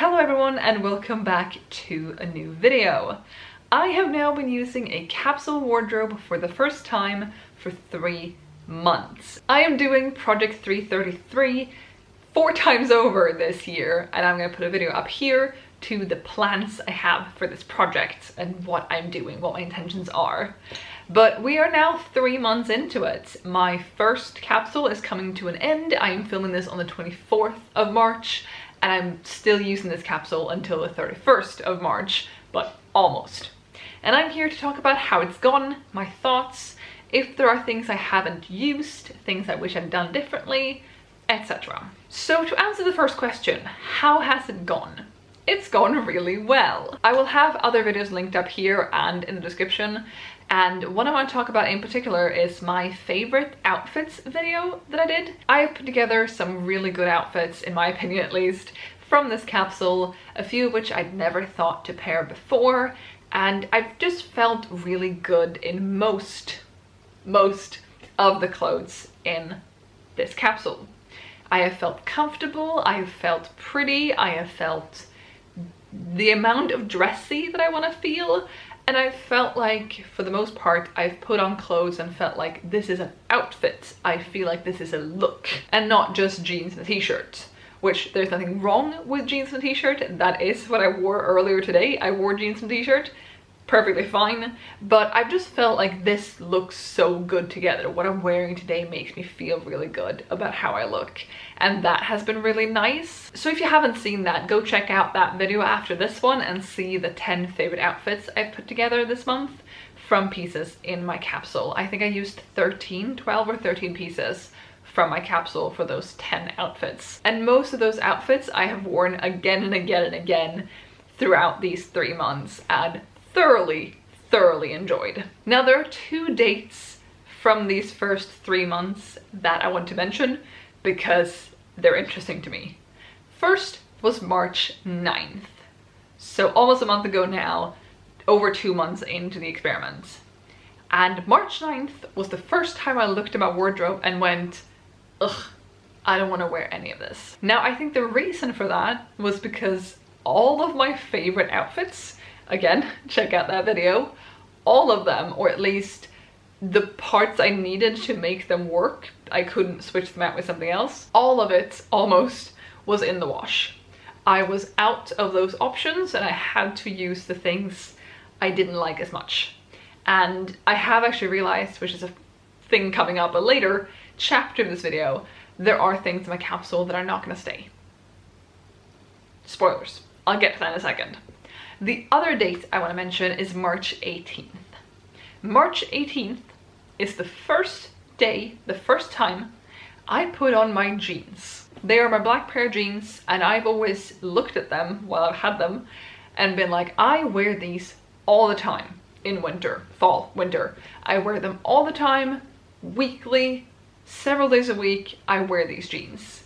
Hello everyone and welcome back to a new video. I have now been using a capsule wardrobe for the first time for 3 months. I am doing Project 333 4 times over this year, and I'm going to put a video up here to the plans I have for this project and what I'm doing, what my intentions are. But we are now 3 months into it. My first capsule is coming to an end. I am filming this on the 24th of March. And I'm still using this capsule until the 31st of March, but almost. And I'm here to talk about how it's gone, my thoughts, if there are things I haven't used, things I wish I'd done differently, etc. So to answer the first question, how has it gone? It's gone really well. I will have other videos linked up here and in the description. And what I want to talk about in particular is my favorite outfits video that I did. I have put together some really good outfits, in my opinion at least, from this capsule, a few of which I'd never thought to pair before, and I've just felt really good in most of the clothes in this capsule. I have felt comfortable, I have felt pretty, I have felt the amount of dressy that I want to feel. And I felt like, for the most part, I've put on clothes and felt like this is an outfit. I feel like this is a look, and not just jeans and a t-shirt. Which, there's nothing wrong with jeans and a t-shirt. That is what I wore earlier today. I wore jeans and a t-shirt. Perfectly fine. But I've just felt like this looks so good together. What I'm wearing today makes me feel really good about how I look. And that has been really nice. So if you haven't seen that, go check out that video after this one and see the 10 favorite outfits I've put together this month from pieces in my capsule. I think I used 12 or 13 pieces from my capsule for those 10 outfits. And most of those outfits I have worn again and again and again throughout these 3 months and thoroughly enjoyed. Now there are 2 dates from these first 3 months that I want to mention because they're interesting to me. First was March 9th. So almost a month ago now, over 2 months into the experiment. And March 9th was the first time I looked at my wardrobe and went, ugh, I don't want to wear any of this. Now I think the reason for that was because all of my favorite outfits, again, check out that video, all of them, or at least the parts I needed to make them work, I couldn't switch them out with something else, all of it almost was in the wash. I was out of those options and I had to use the things I didn't like as much. And I have actually realized, which is a thing coming up a later chapter of this video, there are things in my capsule that are not going to stay. Spoilers. I'll get to that in a second. The other date I want to mention is March 18th. March 18th is the first day, the first time I put on my jeans. They are my black pair of jeans, and I've always looked at them while I've had them and been like, I wear these all the time in winter, fall, winter. I wear them all the time, weekly, several days a week, I wear these jeans.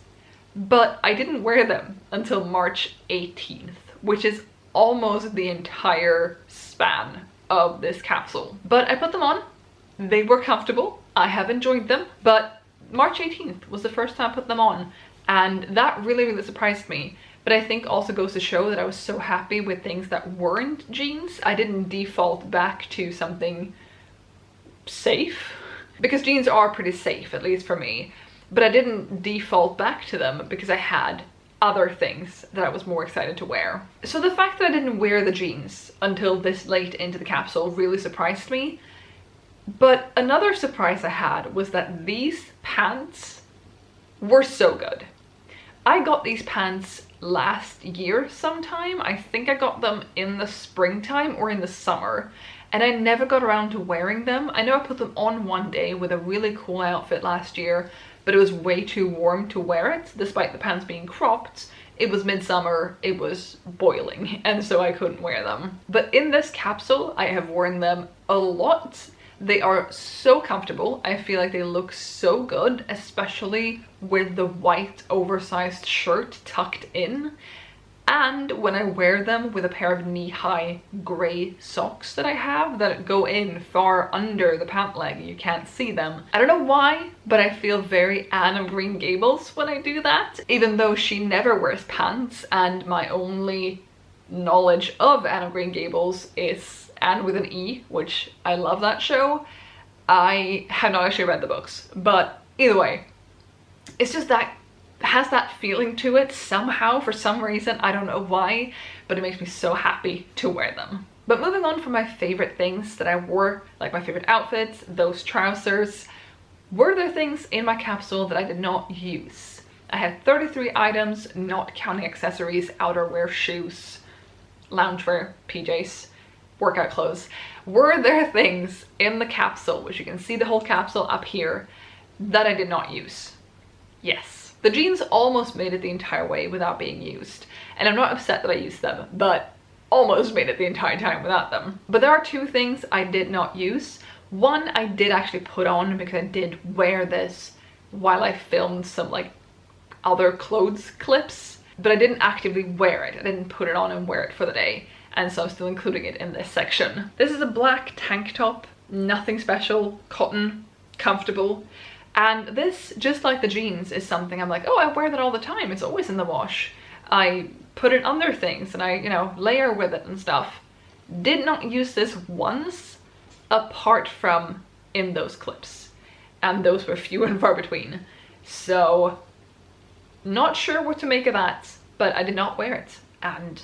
But I didn't wear them until March 18th, which is almost the entire span of this capsule. But I put them on, they were comfortable, I have enjoyed them, but March 18th was the first time I put them on, and that really surprised me. But I think also goes to show that I was so happy with things that weren't jeans. I didn't default back to something safe, because jeans are pretty safe, at least for me, but I didn't default back to them because I had other things that I was more excited to wear. So the fact that I didn't wear the jeans until this late into the capsule really surprised me. But another surprise I had was that these pants were so good. I got these pants last year sometime. I think I got them in the springtime or in the summer, and I never got around to wearing them. I know I put them on one day with a really cool outfit last year, but it was way too warm to wear it, despite the pants being cropped. It was midsummer, it was boiling, and so I couldn't wear them. But in this capsule, I have worn them a lot. They are so comfortable. I feel like they look so good, especially with the white oversized shirt tucked in. And when I wear them with a pair of knee-high grey socks that I have that go in far under the pant leg, you can't see them. I don't know why, but I feel very Anne of Green Gables when I do that, even though she never wears pants and my only knowledge of Anne of Green Gables is Anne with an E, which I love that show. I have not actually read the books, but either way, it's just that has that feeling to it somehow, for some reason. I don't know why, but it makes me so happy to wear them. But moving on from my favorite things that I wore, like my favorite outfits, those trousers, were there things in my capsule that I did not use? I had 33 items, not counting accessories, outerwear, shoes, loungewear, PJs, workout clothes. Were there things in the capsule, which you can see the whole capsule up here, that I did not use? Yes. The jeans almost made it the entire way without being used, and I'm not upset that I used them, but almost made it the entire time without them. But there are two things I did not use. One I did actually put on because I did wear this while I filmed some like other clothes clips, but I didn't actively wear it. I didn't put it on and wear it for the day, and so I'm still including it in this section. This is a black tank top, nothing special, cotton, comfortable. And this, just like the jeans, is something I'm like, oh, I wear that all the time. It's always in the wash. I put it under things and I, you know, layer with it and stuff. Did not use this once, apart from in those clips. And those were few and far between. So, not sure what to make of that, but I did not wear it. And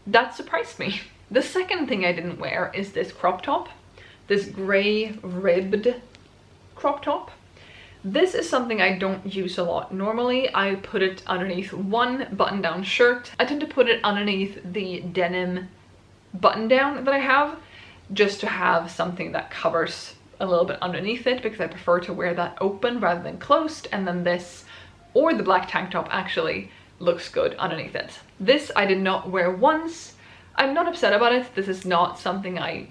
that surprised me. The second thing I didn't wear is this crop top. This grey ribbed crop top. This is something I don't use a lot. Normally, I put it underneath one button-down shirt. I tend to put it underneath the denim button-down that I have, just to have something that covers a little bit underneath it, because I prefer to wear that open rather than closed, and then this, or the black tank top, actually looks good underneath it. This I did not wear once. I'm not upset about it. This is not something I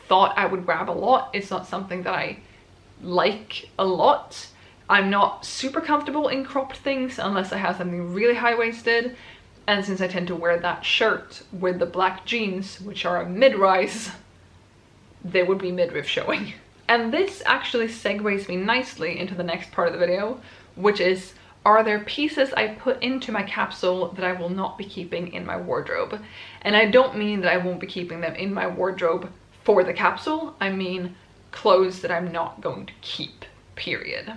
thought I would grab a lot. It's not something that I like a lot. I'm not super comfortable in cropped things unless I have something really high-waisted, and since I tend to wear that shirt with the black jeans, which are a mid-rise, they would be midriff showing. And this actually segues me nicely into the next part of the video, which is, are there pieces I put into my capsule that I will not be keeping in my wardrobe? And I don't mean that I won't be keeping them in my wardrobe for the capsule, I mean clothes that I'm not going to keep, period.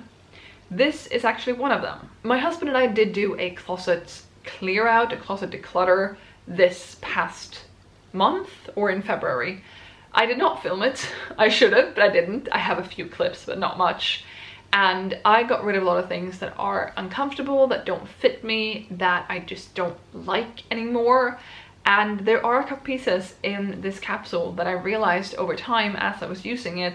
This is actually one of them. My husband and I did do a closet clear out, a closet declutter this past month, or in February. I did not film it. I should have, but I didn't. I have a few clips, but not much. And I got rid of a lot of things that are uncomfortable, that don't fit me, that I just don't like anymore. And there are a couple pieces in this capsule that I realized over time as I was using it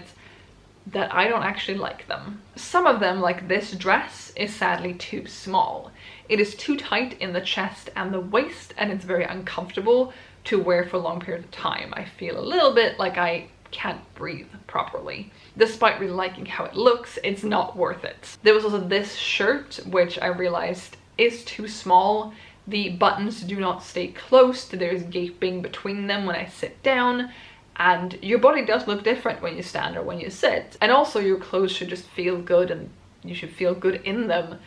that I don't actually like them. Some of them, like this dress, is sadly too small. It is too tight in the chest and the waist, and it's very uncomfortable to wear for a long period of time. I feel a little bit like I can't breathe properly. Despite really liking how it looks, it's not worth it. There was also this shirt, which I realized is too small. The buttons do not stay closed. There's gaping between them when I sit down. And your body does look different when you stand or when you sit. And also your clothes should just feel good, and you should feel good in them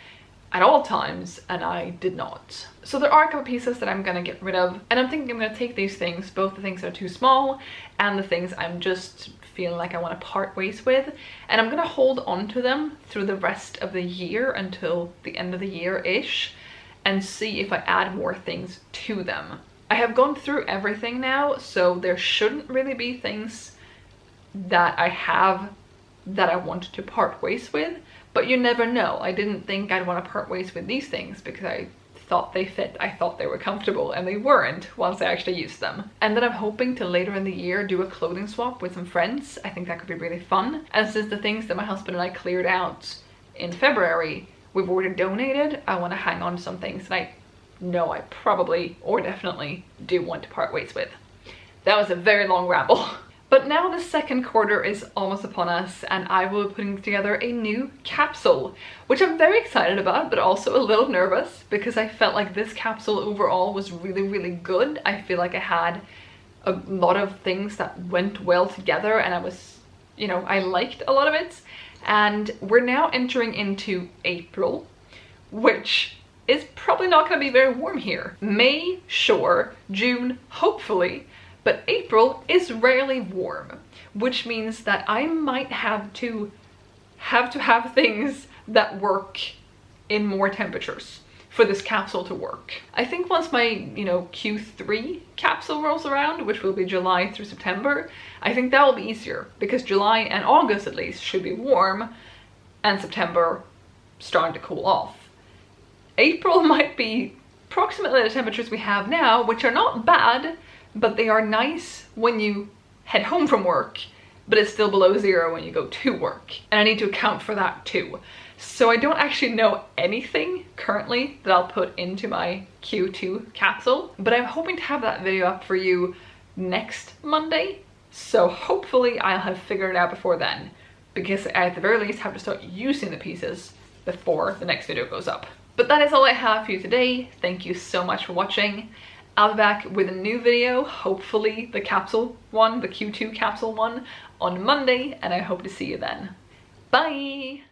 at all times, and I did not. So there are a couple pieces that I'm gonna get rid of, and I'm thinking I'm gonna take these things, both the things that are too small and the things I'm just feeling like I want to part ways with, and I'm gonna hold on to them through the rest of the year until the end of the year-ish, and see if I add more things to them. I have gone through everything now, so there shouldn't really be things that I have that I want to part ways with, but you never know. I didn't think I'd want to part ways with these things because I thought they fit, I thought they were comfortable, and they weren't once I actually used them. And then I'm hoping to later in the year do a clothing swap with some friends. I think that could be really fun. And since the things that my husband and I cleared out in February, we've already donated, I want to hang on to some things that I know I probably or definitely do want to part ways with. That was a very long ramble. But now the second quarter is almost upon us and I will be putting together a new capsule, which I'm very excited about, but also a little nervous because I felt like this capsule overall was really, really good. I feel like I had a lot of things that went well together and I was, you know, I liked a lot of it. And we're now entering into April, which is probably not going to be very warm here. May, sure, June, hopefully, but April is rarely warm, which means that I might have to have things that work in more temperatures for this capsule to work. I think once my, you know, Q3 capsule rolls around, which will be July through September, I think that will be easier because July and August at least should be warm and September starting to cool off. April might be approximately the temperatures we have now, which are not bad, but they are nice when you head home from work, but it's still below 0 when you go to work. And I need to account for that too. So I don't actually know anything currently that I'll put into my Q2 capsule, but I'm hoping to have that video up for you next Monday. So hopefully I'll have figured it out before then, because I at the very least have to start using the pieces before the next video goes up. But that is all I have for you today. Thank you so much for watching. I'll be back with a new video, hopefully the capsule one, the Q2 capsule one, on Monday, and I hope to see you then. Bye!